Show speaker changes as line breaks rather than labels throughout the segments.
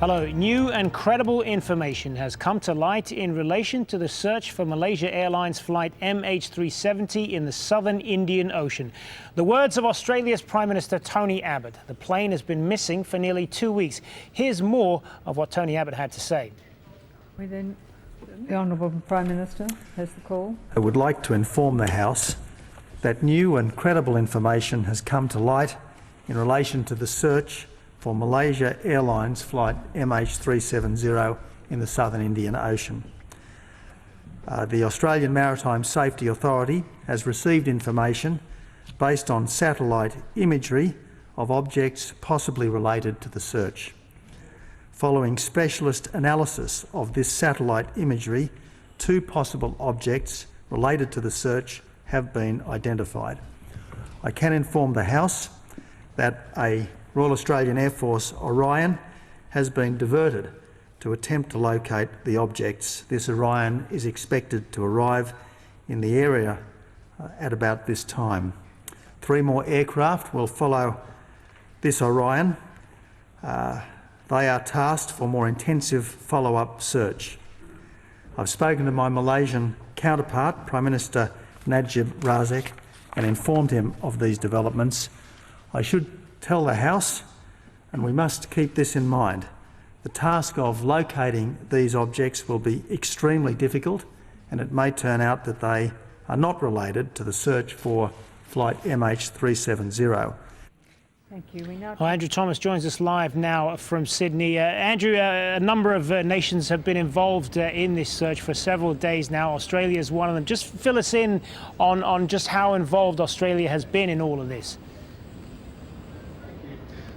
Hello. New and credible information has come to light in relation to the search for Malaysia Airlines flight MH370 in the southern Indian Ocean. The words of Australia's Prime Minister Tony Abbott. The plane has been missing for nearly 2 weeks. Here's more of what Tony Abbott had to say.
The Honourable Prime Minister has the call.
I would like to inform the House that new and credible information has come to light in relation to the search for Malaysia Airlines flight MH370 in the southern Indian Ocean. The Australian Maritime Safety Authority has received information based on satellite imagery of objects possibly related to the search. Following specialist analysis of this satellite imagery, 2 possible objects related to the search have been identified. I can inform the House that a Royal Australian Air Force Orion has been diverted to attempt to locate the objects. This Orion is expected to arrive in the area at about this time. 3 more aircraft will follow this Orion. They are tasked for more intensive follow-up search. I've spoken to my Malaysian counterpart, Prime Minister Najib Razak, and informed him of these developments. I should tell the House, and we must keep this in mind, the task of locating these objects will be extremely difficult, and it may turn out that they are not related to the search for flight MH370.
Thank you.
Andrew Thomas joins us live now from Sydney. Andrew, a number of nations have been involved in this search for several days now. Australia is one of them. Just fill us in on just how involved Australia has been in all of this.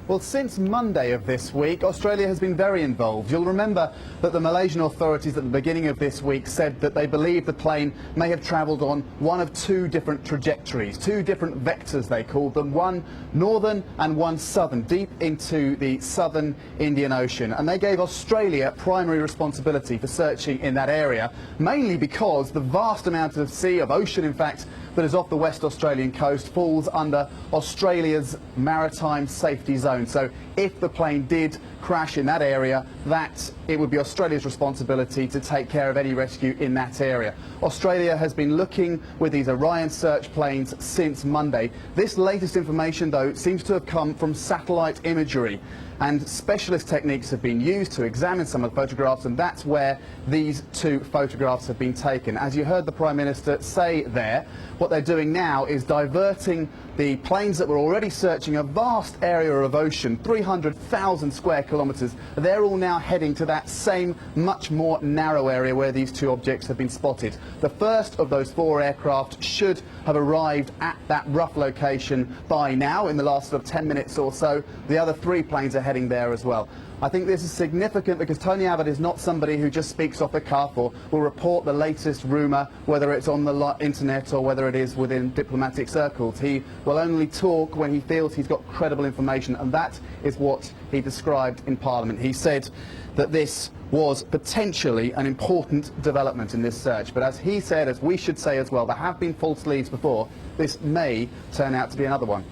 Well, since Monday of this week, Australia has been very involved. You'll remember that the Malaysian authorities at the beginning of this week said that they believe the plane may have travelled on one of 2 different trajectories, 2 different vectors they called them, one northern and one southern, deep into the southern Indian Ocean. And they gave Australia primary responsibility for searching in that area, mainly because the vast amount of sea, of ocean in fact, that is off the West Australian coast falls under Australia's maritime safety zone. So if the plane did crash in that area, that it would be Australia's responsibility to take care of any rescue in that area. Australia has been looking with these Orion search planes since Monday. This latest information, though, seems to have come from satellite imagery, and specialist techniques have been used to examine some of the photographs, and that's where these 2 photographs have been taken. As you heard the Prime Minister say there, what they're doing now is diverting the planes that were already searching a vast area of ocean, 300,000 square kilometres. They're all now heading to that same, much more narrow area where these 2 objects have been spotted. The first of those 4 aircraft should have arrived at that rough location by now, in the last sort of 10 minutes or so. The other 3 planes are heading there as well. I think this is significant because Tony Abbott is not somebody who just speaks off the cuff or will report the latest rumour, whether it's on the internet or whether it is within diplomatic circles. He will only talk when he feels he's got credible information, and that is what he described in Parliament. He said that this was potentially an important development in this search, but as he said, as we should say as well, there have been false leads before. This may turn out to be another one.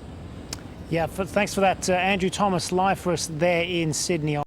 Yeah, thanks for that, Andrew Thomas, live for us there in Sydney.